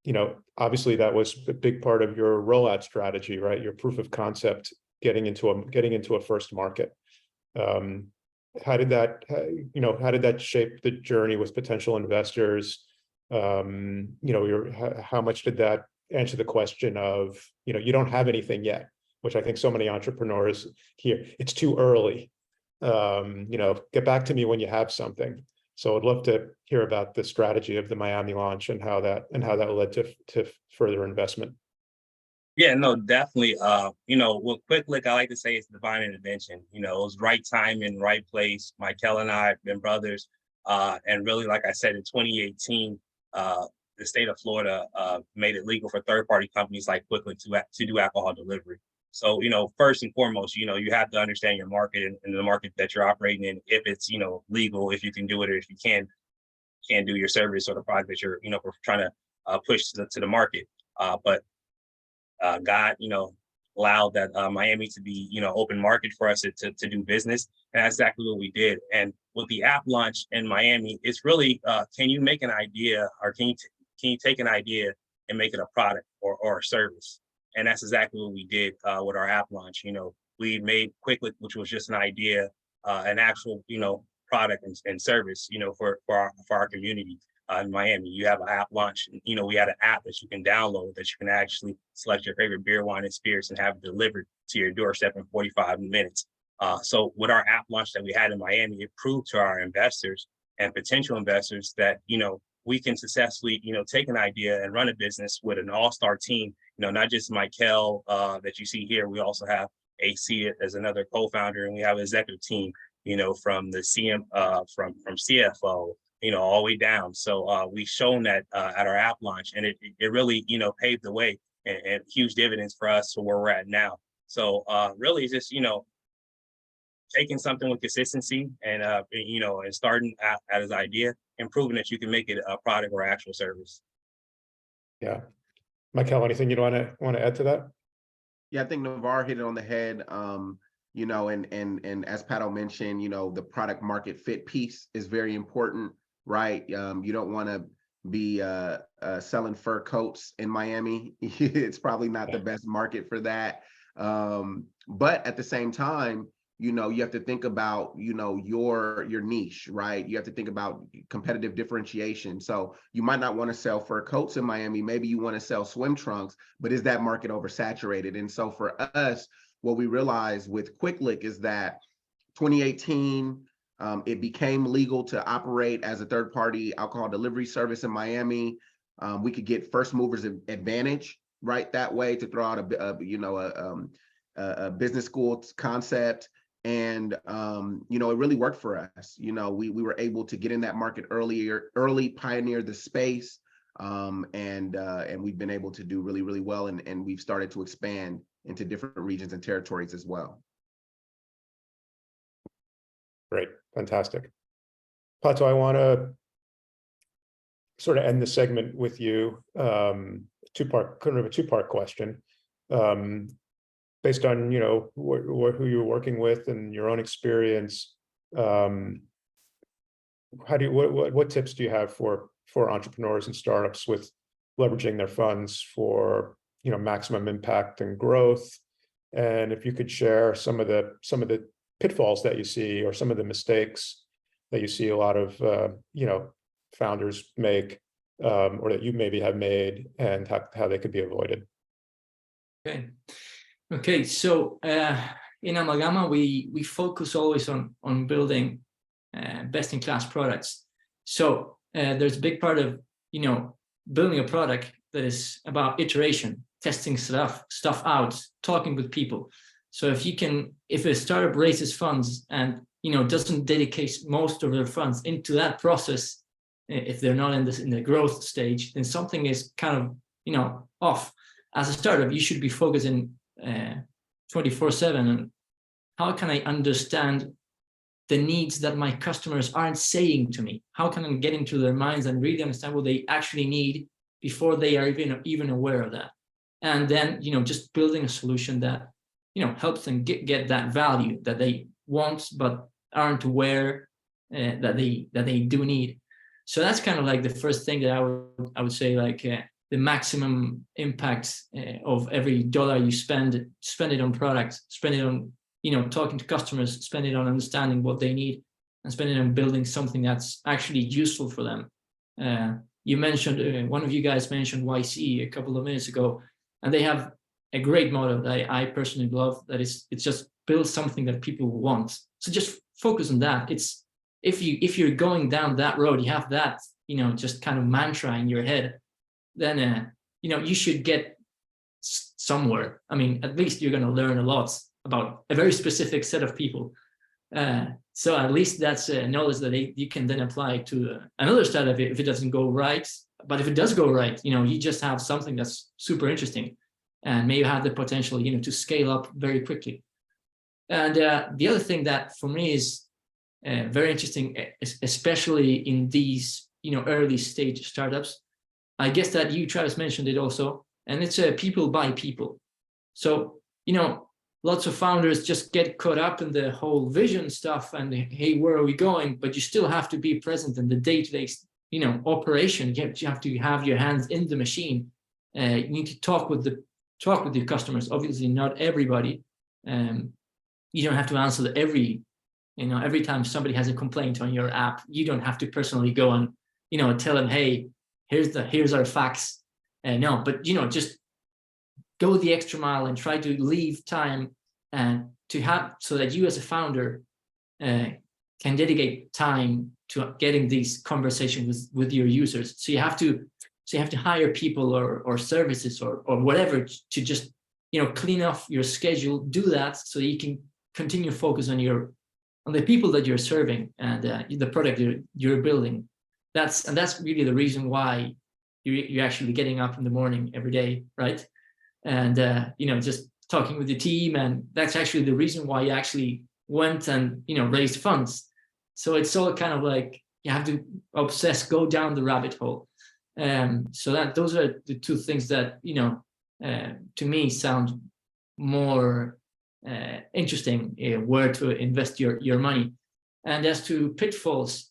You know, obviously that was a big part of your rollout strategy, right? Your proof of concept, getting into a first market. How did that shape the journey with potential investors? You know, how much did that answer the question of, you know, you don't have anything yet, which I think so many entrepreneurs hear, it's too early. You know, get back to me when you have something. So I'd love to hear about the strategy of the Miami launch and how that led to further investment. Yeah, no, definitely. You know, with Quikliq, I like to say it's divine intervention. You know, it was right time and right place. Michael and I have been brothers. And really, like I said, in 2018, the state of Florida made it legal for third-party companies like Quikliq to do alcohol delivery. So, you know, first and foremost, you know, you have to understand your market and the market that you're operating in, if it's, you know, legal, if you can do it, or if you can't do your service or the product that you're, you know, trying to push to the market. But God, you know, allowed that Miami to be, you know, open market for us to do business. And that's exactly what we did. And with the app launch in Miami, it's really, can you make an idea, or can you take an idea and make it a product or a service? And that's exactly what we did with our app launch. You know, we made Quikliq, which was just an idea, an actual, you know, product and service, you know, for our community in Miami. You have an app launch. You know, we had an app that you can download that you can actually select your favorite beer, wine, and spirits and have it delivered to your doorstep in 45 minutes. So with our app launch that we had in Miami, it proved to our investors and potential investors that, you know, we can successfully, you know, take an idea and run a business with an all-star team, not just Michael that you see here. We also have AC as another co-founder, and we have an executive team, from the from CFO, all the way down. So we've shown that at our app launch, and it really, paved the way and huge dividends for us for where we're at now. So really just, taking something with consistency and, and starting at his idea and proving that you can make it a product or actual service. Yeah. Michael, anything you'd want to add to that? Yeah, I think Navar hit it on the head. And as Pato mentioned, the product market fit piece is very important, right? You don't want to be selling fur coats in Miami. It's probably not the best market for that. But at the same time, you have to think about, your niche, right? You have to think about competitive differentiation. So you might not want to sell fur coats in Miami. Maybe you want to sell swim trunks, but is that market oversaturated? And so for us, what we realized with Quikliq is that 2018, it became legal to operate as a third-party alcohol delivery service in Miami. We could get first movers advantage, right, that way, to throw out a business school concept. And it really worked for us. We were able to get in that market early pioneer the space, and we've been able to do really, really well, and we've started to expand into different regions and territories as well. Great, fantastic. Pato, I want to sort of end the segment with you. Kind of a two-part question. Based on who you're working with and your own experience, what tips do you have for entrepreneurs and startups with leveraging their funds for maximum impact and growth? And if you could share some of the pitfalls that you see, or some of the mistakes that you see a lot of founders make, or that you maybe have made, and how they could be avoided. Okay, so in Amalgama, we focus always on building best-in-class products. So there's a big part of building a product that is about iteration, testing stuff out, talking with people. So if a startup raises funds and doesn't dedicate most of their funds into that process, if they're not in the growth stage, then something is kind of off. As a startup, you should be focusing 24/7 and how can I understand the needs that my customers aren't saying to me? How can I get into their minds and really understand what they actually need before they are even aware of that? And then just building a solution that helps them get that value that they want but aren't aware that they do need. So that's kind of like the first thing that I would say, like the maximum impact of every dollar you spend it on products, spend it on talking to customers, spend it on understanding what they need, and spend it on building something that's actually useful for them. You mentioned, one of you guys mentioned YC a couple of minutes ago, and they have a great motto that I personally love, that it's just build something that people want. So just focus on that. It's if you're going down that road, you have that just kind of mantra in your head, then you should get somewhere. I mean, at least you're going to learn a lot about a very specific set of people. So at least that's knowledge that you can then apply to another startup if it doesn't go right. But if it does go right, you just have something that's super interesting, and maybe have the potential, to scale up very quickly. And the other thing that for me is very interesting, especially in these early stage startups, I guess that you, Travis, mentioned it also, and it's people by people. So lots of founders just get caught up in the whole vision stuff and, hey, where are we going? But you still have to be present in the day-to-day operation. You have to have your hands in the machine. You need to talk with your customers. Obviously, not everybody. You don't have to answer every time somebody has a complaint on your app. You don't have to personally go and tell them, hey, here's our facts. No, but just go the extra mile and try to leave time and to have, so that you as a founder can dedicate time to getting these conversations with your users. So you have to So you have to hire people or services or whatever to just, clean off your schedule, do that so you can continue focus on the people that you're serving and the product you're building. That's really the reason why you're actually getting up in the morning every day, right? And just talking with the team, and that's actually the reason why you actually went and raised funds. So it's all kind of like you have to go down the rabbit hole. So those are the two things that to me sound more interesting, where to invest your money. And as to pitfalls,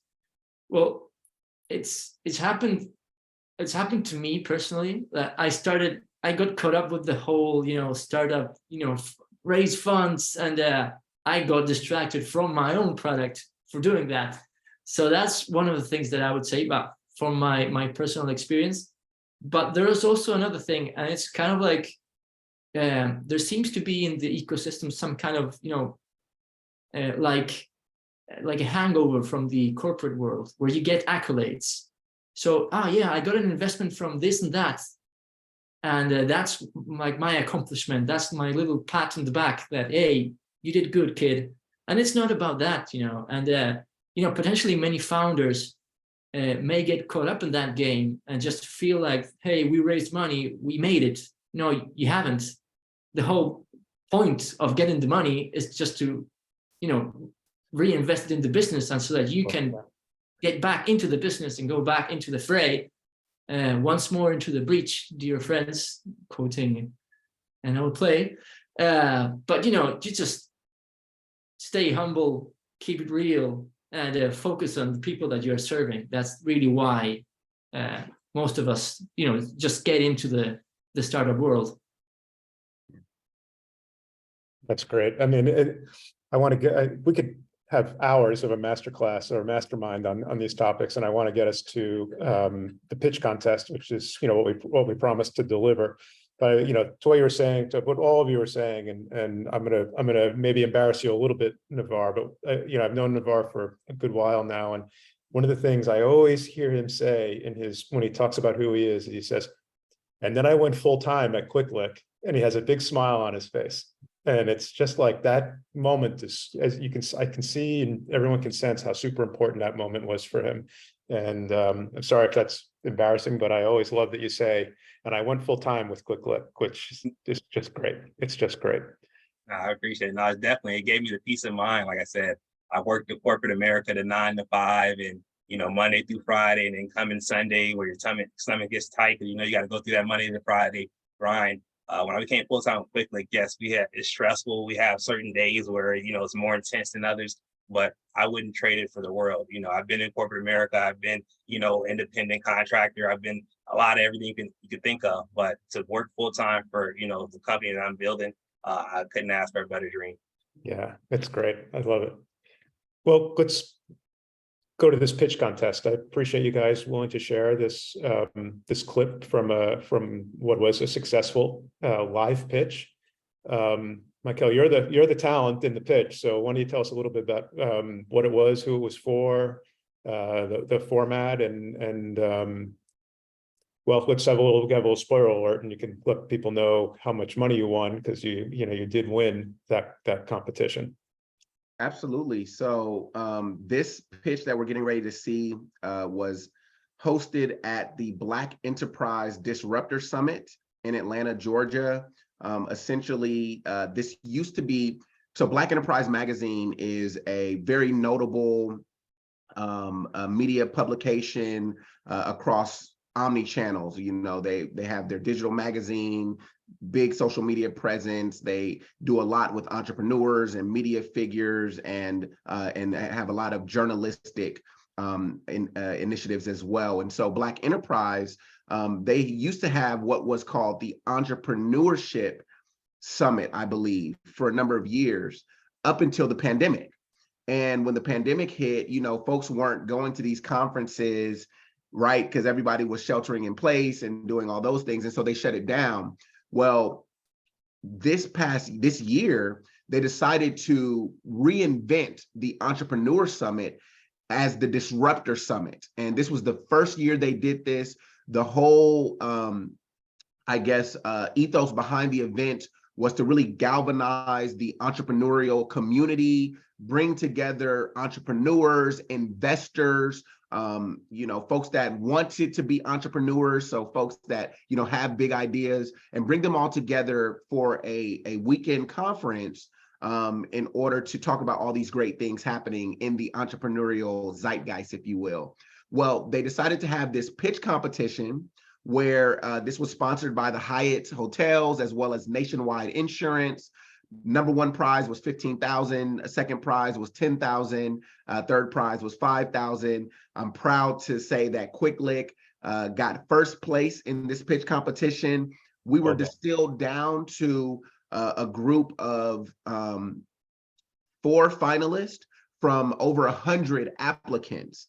well, it's happened to me personally. That I got caught up with the whole startup, raise funds, and I got distracted from my own product for doing that. So that's one of the things that I would say about from my personal experience. But there is also another thing, and it's kind of like there seems to be in the ecosystem some kind of like a hangover from the corporate world where you get accolades. So yeah, I got an investment from this and that, and that's like my accomplishment. That's my little pat on the back that, hey, you did good, kid. And it's not about that, and potentially many founders may get caught up in that game and just feel like, hey, we raised money, we made it. No, you haven't. The whole point of getting the money is just to, reinvest it in the business, and so that you can get back into the business and go back into the fray, once more into the breach, dear friends, quoting an old play. But you just stay humble, keep it real, and focus on the people that you're serving. That's really why most of us, just get into the startup world. That's great. I mean, we could have hours of a masterclass or a mastermind on these topics, and I want to get us to the pitch contest, which is what we promised to deliver. But to what you were saying, to what all of you were saying, and I'm gonna maybe embarrass you a little bit, Navar, but I've known Navar for a good while now, and one of the things I always hear him say when he talks about who he is, he says, and then I went full time at Quikliq, and he has a big smile on his face. And it's just like that moment is, I can see, and everyone can sense how super important that moment was for him. And I'm sorry if that's embarrassing, but I always love that you say, and I went full time with Quikliq, which is just great. It's just great. I appreciate it. No, it gave me the peace of mind. Like I said, I worked in corporate America, the 9 to 5, and Monday through Friday, and then coming Sunday where your stomach gets tight because you got to go through that Monday to Friday grind. When I became full-time with Quikliq, yes, it's stressful. We have certain days where, it's more intense than others, but I wouldn't trade it for the world. I've been in corporate America. I've been, independent contractor. I've been a lot of everything you can think of, but to work full-time for, the company that I'm building, I couldn't ask for a better dream. Yeah, it's great. I love it. Well, let's go to this pitch contest. I appreciate you guys willing to share this this clip from what was a successful live pitch. Michael, you're the talent in the pitch, so why don't you tell us a little bit about what it was, who it was for, the format, and well, let's have a little spoiler alert, and you can let people know how much money you won, because you did win that competition. Absolutely. So this pitch that we're getting ready to see was hosted at the Black Enterprise Disruptor Summit in Atlanta, Georgia. Essentially, this used to be, so Black Enterprise Magazine is a very notable media publication across omni-channels. They have their digital magazine, big social media presence. They do a lot with entrepreneurs and media figures, and have a lot of journalistic initiatives as well. And so Black Enterprise, they used to have what was called the Entrepreneurship Summit, I believe, for a number of years, up until the pandemic. And when the pandemic hit, folks weren't going to these conferences, right? Because everybody was sheltering in place and doing all those things. And so they shut it down. Well, this year, they decided to reinvent the Entrepreneur Summit as the Disruptor Summit. And this was the first year they did this. The whole, ethos behind the event was to really galvanize the entrepreneurial community, bring together entrepreneurs, investors, folks that wanted to be entrepreneurs, so folks that have big ideas, and bring them all together for a weekend conference in order to talk about all these great things happening in the entrepreneurial zeitgeist, if you will. Well, they decided to have this pitch competition where this was sponsored by the Hyatt Hotels as well as Nationwide Insurance. Number one prize was $15,000. Second prize was $10,000. Third prize was $5,000. I'm proud to say that Quikliq got first place in this pitch competition. We were distilled down to a group of 4 finalists from over 100 applicants.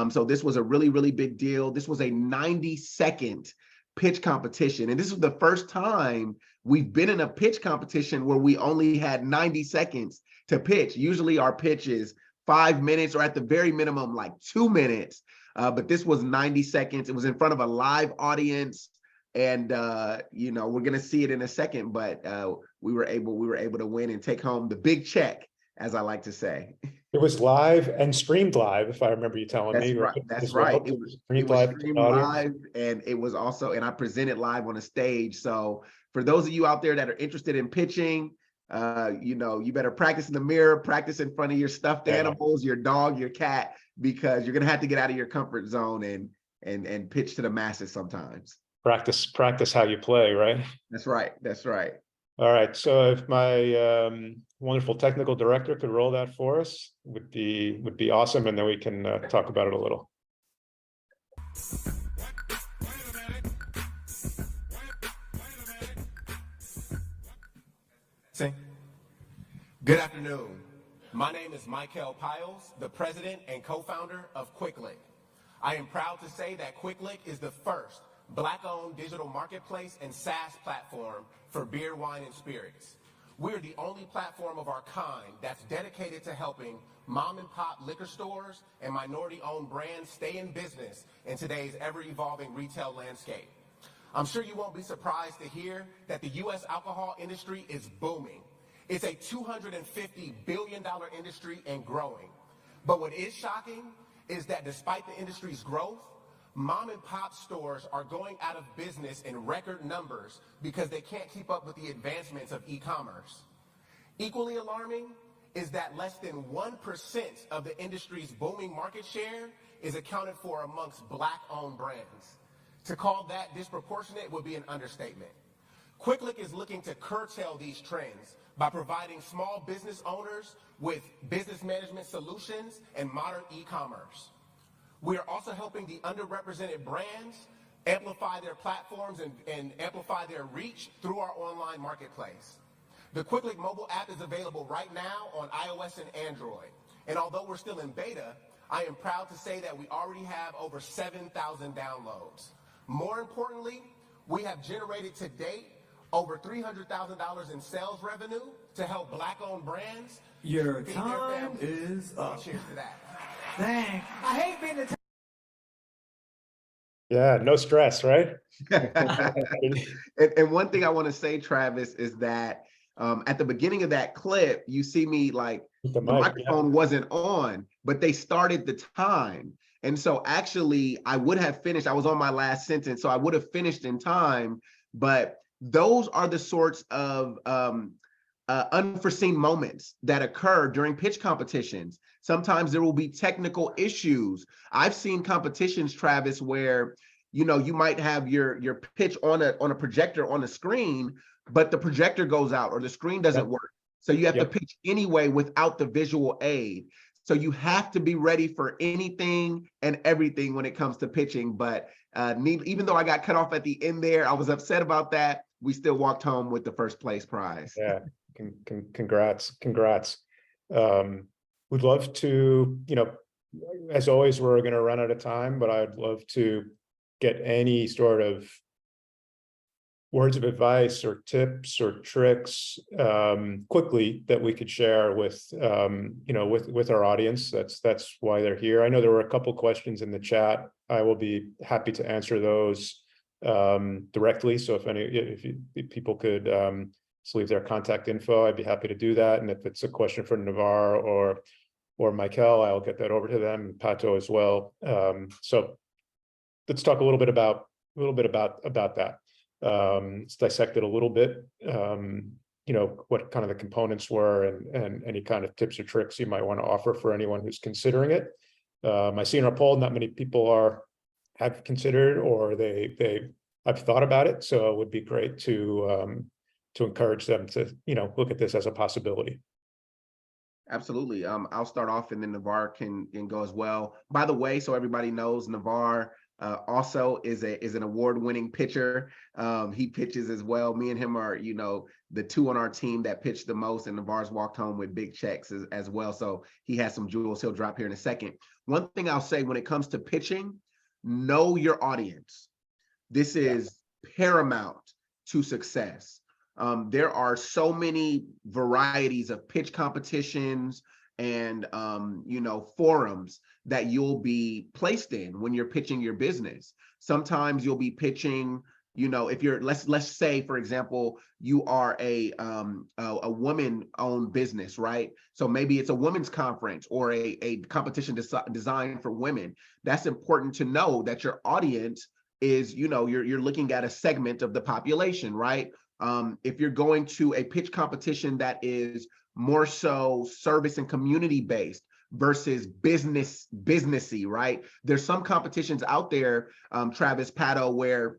So this was a really, really big deal. This was a 90-second pitch competition. And this was the first time we've been in a pitch competition where we only had 90 seconds to pitch. Usually our pitch is 5 minutes or at the very minimum, like 2 minutes. But this was 90 seconds. It was in front of a live audience. And we're gonna see it in a second, but we were able to win and take home the big check, as I like to say. It was live and streamed live, if I remember you telling me. That's right. It was streamed live, and it was also, and I presented live on a stage. So for those of you out there that are interested in pitching, you better practice in the mirror, practice in front of your stuffed animals, your dog, your cat, because you're gonna have to get out of your comfort zone and pitch to the masses sometimes. Practice how you play, right? That's right. That's right. All right. So if my wonderful technical director could roll that for us, would be awesome, and then we can talk about it a little. Sing. Good afternoon. My name is Michael Piles, the president and co-founder of Quikliq. I am proud to say that Quikliq is the first Black-owned digital marketplace and SaaS platform for beer, wine, and spirits. We're the only platform of our kind that's dedicated to helping mom-and-pop liquor stores and minority-owned brands stay in business in today's ever-evolving retail landscape. I'm sure you won't be surprised to hear that the U.S. alcohol industry is booming. It's a $250 billion industry and growing. But what is shocking is that despite the industry's growth, mom and pop stores are going out of business in record numbers because they can't keep up with the advancements of e-commerce. Equally alarming is that less than 1% of the industry's booming market share is accounted for amongst Black-owned brands. To call that disproportionate would be an understatement. Quikliq is looking to curtail these trends by providing small business owners with business management solutions and modern e-commerce. We are also helping the underrepresented brands amplify their platforms and amplify their reach through our online marketplace. The Quikliq mobile app is available right now on iOS and Android. And although we're still in beta, I am proud to say that we already have over 7,000 downloads. More importantly, we have generated to date over $300,000 in sales revenue to help Black-owned brands. Your time is up. Cheers to that. Dang. I hate being the Yeah, no stress, right? And one thing I want to say, Travis, is that at the beginning of that clip, you see me like the microphone wasn't on, but they started the time. And so actually I would have finished, I was on my last sentence, so I would have finished in time, but those are the sorts of unforeseen moments that occur during pitch competitions. Sometimes there will be technical issues. I've seen competitions, Travis, where you might have your pitch on a projector on a screen, but the projector goes out or the screen doesn't work. So you have to pitch anyway without the visual aid. So you have to be ready for anything and everything when it comes to pitching. But even though I got cut off at the end there, I was upset about that. We still walked home with the first place prize. Yeah, congrats. We'd love to, as always, we're going to run out of time, but I'd love to get any sort of words of advice or tips or tricks quickly that we could share with with our audience. That's why they're here. I know there were a couple questions in the chat. I will be happy to answer those directly. So if people could just leave their contact info, I'd be happy to do that. And if it's a question for Navar or Michael, I'll get that over to them, Pato as well. So let's talk a little bit about that. Let's dissect it a little bit. What kind of the components were and any kind of tips or tricks you might want to offer for anyone who's considering it. I see in our poll not many people have considered or I've thought about it. So it would be great to encourage them to look at this as a possibility. Absolutely. I'll start off and then Navar can go as well. By the way, so everybody knows, Navar also is an award-winning pitcher. He pitches as well. Me and him are, the two on our team that pitch the most, and Navar's walked home with big checks as well. So he has some jewels he'll drop here in a second. One thing I'll say when it comes to pitching, know your audience. This is paramount to success. There are so many varieties of pitch competitions and forums that you'll be placed in when you're pitching your business. Sometimes you'll be pitching, if you're let's say, for example, you are a woman-owned business, right? So maybe it's a women's conference or a competition designed for women. That's important to know that your audience is, you're looking at a segment of the population, right? If you're going to a pitch competition that is more so service and community based versus businessy, right? There's some competitions out there, Travis, Pato, where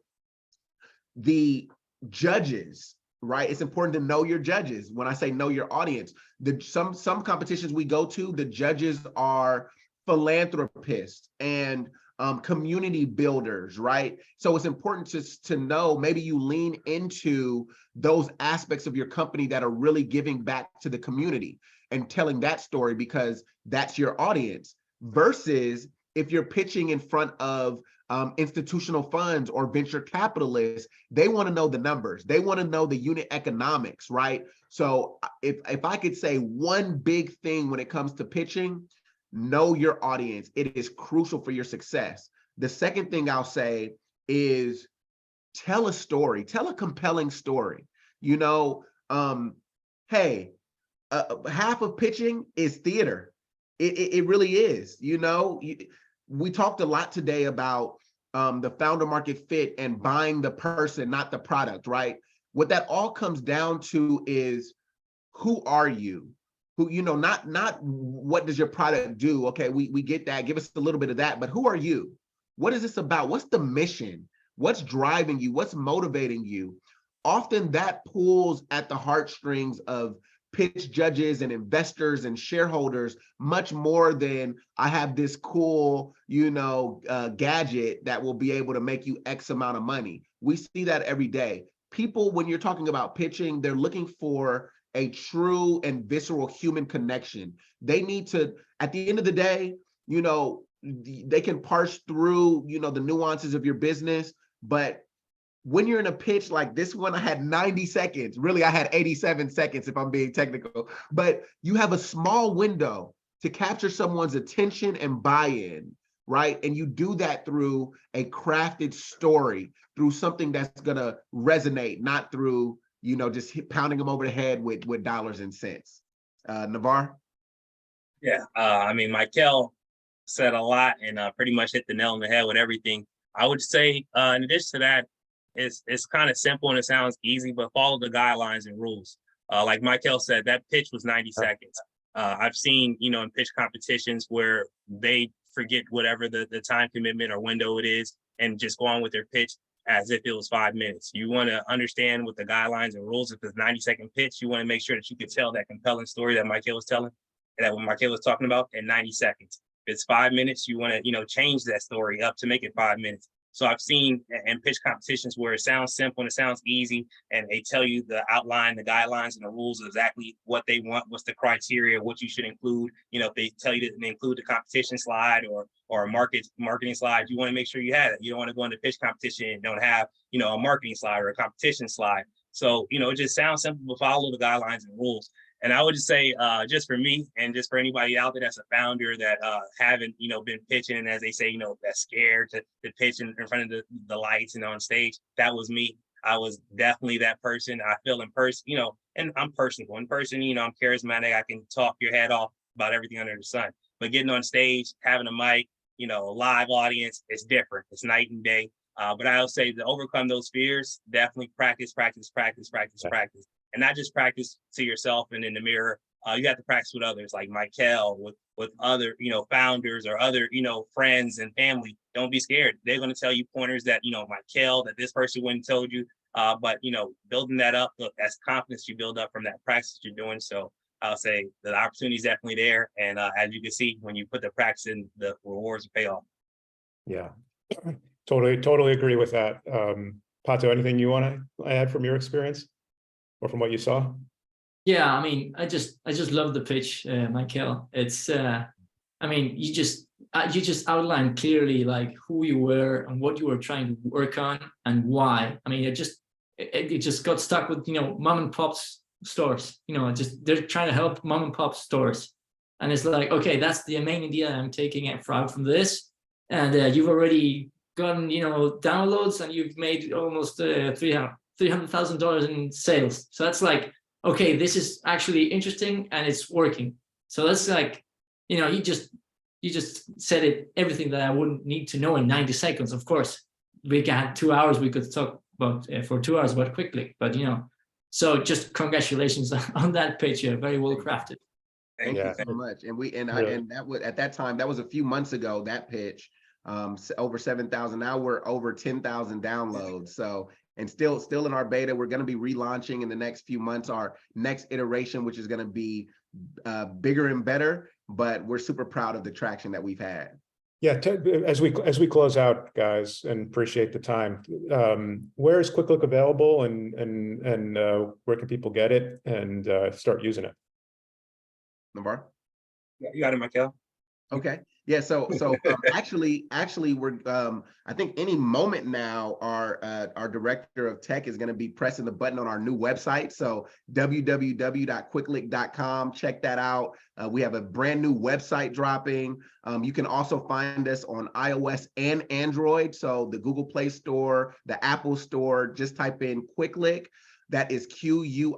the judges, right? It's important to know your judges. When I say know your audience, some competitions we go to, the judges are philanthropists and community builders, right? So it's important to know, maybe you lean into those aspects of your company that are really giving back to the community and telling that story because that's your audience, versus if you're pitching in front of institutional funds or venture capitalists, they want to know the numbers. They want to know the unit economics, right? So if I could say one big thing when it comes to pitching, know your audience. It is crucial for your success. The second thing I'll say is tell a story, tell a compelling story. Hey, half of pitching is theater. It really is. We talked a lot today about the founder market fit and buying the person, not the product, right? What that all comes down to is, who are you? Who, not what does your product do? Okay, we get that. Give us a little bit of that, but who are you? What is this about? What's the mission? What's driving you? What's motivating you? Often that pulls at the heartstrings of pitch judges and investors and shareholders much more than I have this cool, gadget that will be able to make you X amount of money. We see that every day. People, when you're talking about pitching, they're looking for a true and visceral human connection. They need to, at the end of the day, they can parse through, the nuances of your business, but when you're in a pitch like this one, I had 90 seconds. Really, I had 87 seconds if I'm being technical. But you have a small window to capture someone's attention and buy-in, right? And you do that through a crafted story, through something that's going to resonate, not through, just pounding them over the head with dollars and cents. Navar? Yeah, Michael said a lot and pretty much hit the nail on the head with everything. I would say, in addition to that, it's kind of simple and it sounds easy, but follow the guidelines and rules. Like Michael said, that pitch was 90 seconds. I've seen, in pitch competitions where they forget whatever the time commitment or window it is and just go on with their pitch as if it was 5 minutes. You want to understand what the guidelines and rules. If it's 90-second pitch, you want to make sure that you can tell that compelling story that Michael was telling, and that what Michael was talking about in 90 seconds. If it's 5 minutes, you want to, change that story up to make it 5 minutes. So I've seen in pitch competitions where it sounds simple and it sounds easy, and they tell you the outline, the guidelines, and the rules of exactly what they want, what's the criteria, what you should include. If they tell you to include the competition slide or a marketing slide, you want to make sure you have it. You don't want to go into pitch competition and don't have, a marketing slide or a competition slide. So, it just sounds simple, but follow the guidelines and rules. And I would just say, just for me and just for anybody out there that's a founder that haven't, been pitching, and as they say, that's scared to pitch in front of the lights and on stage, that was me. I was definitely that person. I feel in person, and I'm personable. In person, I'm charismatic. I can talk your head off about everything under the sun. But getting on stage, having a mic, a live audience, it's different. It's night and day. But I would say to overcome those fears, definitely practice. And not just practice to yourself and in the mirror. You have to practice with others, like Michael, with other, founders or other, friends and family. Don't be scared. They're going to tell you pointers that, Michael, that this person wouldn't told you. But, building that up, that's confidence you build up from that practice that you're doing. So I'll say the opportunity is definitely there. And as you can see, when you put the practice in, the rewards will pay off. Yeah, totally agree with that. Pato, anything you want to add from your experience or from what you saw? Yeah, I mean, I just love the pitch, Michael. It's, you just outlined clearly like who you were and what you were trying to work on and why. I mean, it just got stuck with mom and pop's stores. They're trying to help mom and pop stores, and it's like, okay, that's the main idea I'm taking it from this, and you've already gotten downloads and you've made almost $300,000 in sales. So that's like, okay, this is actually interesting and it's working. So that's like, you just said it, everything that I wouldn't need to know in 90 seconds. Of course, we had 2 hours, we could talk about for 2 hours about Quikliq, but so just congratulations on that pitch. Very well crafted. Thank you so much. And that was at that time, that was a few months ago, that pitch, over 7,000. Now we're over 10,000 downloads. So, and still in our beta, we're going to be relaunching in the next few months our next iteration, which is going to be bigger and better. But we're super proud of the traction that we've had. Yeah, as we close out, guys, and appreciate the time. Where is Quikliq available, and where can people get it and start using it? Navar? Yeah, you got it, Michael. Okay. Yeah. So actually, we're I think any moment now, our director of tech is going to be pressing the button on our new website. So www.quikliq.com. Check that out. We have a brand new website dropping. You can also find us on iOS and Android. So the Google Play Store, the Apple Store. Just type in Quikliq. That is Quikliq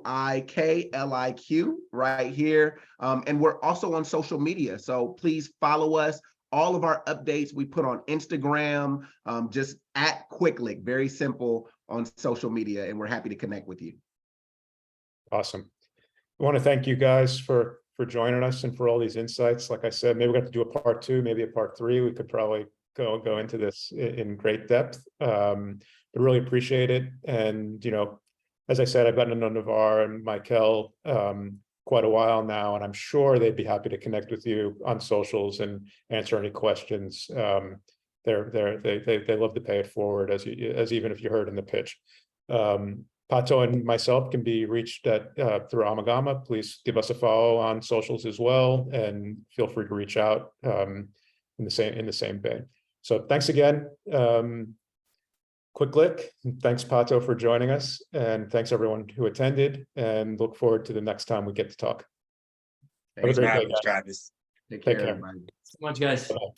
right here. And we're also on social media. So please follow us. All of our updates we put on Instagram, just at Quikliq, very simple on social media. And we're happy to connect with you. Awesome. I want to thank you guys for joining us and for all these insights. Like I said, maybe we're going to do a part 2, maybe a part 3. We could probably go into this in great depth, but really appreciate it. And, as I said, I've gotten to know Navar and Michael quite a while now, and I'm sure they'd be happy to connect with you on socials and answer any questions. They love to pay it forward, as even if you heard in the pitch. Pato and myself can be reached at through Amalgama. Please give us a follow on socials as well, and feel free to reach out in the same vein. So thanks again. Quikliq. Thanks, Pato, for joining us, and thanks everyone who attended, and look forward to the next time we get to talk. Thanks for having us, Travis. Take care, care. everybody. So much, guys. Bye-bye.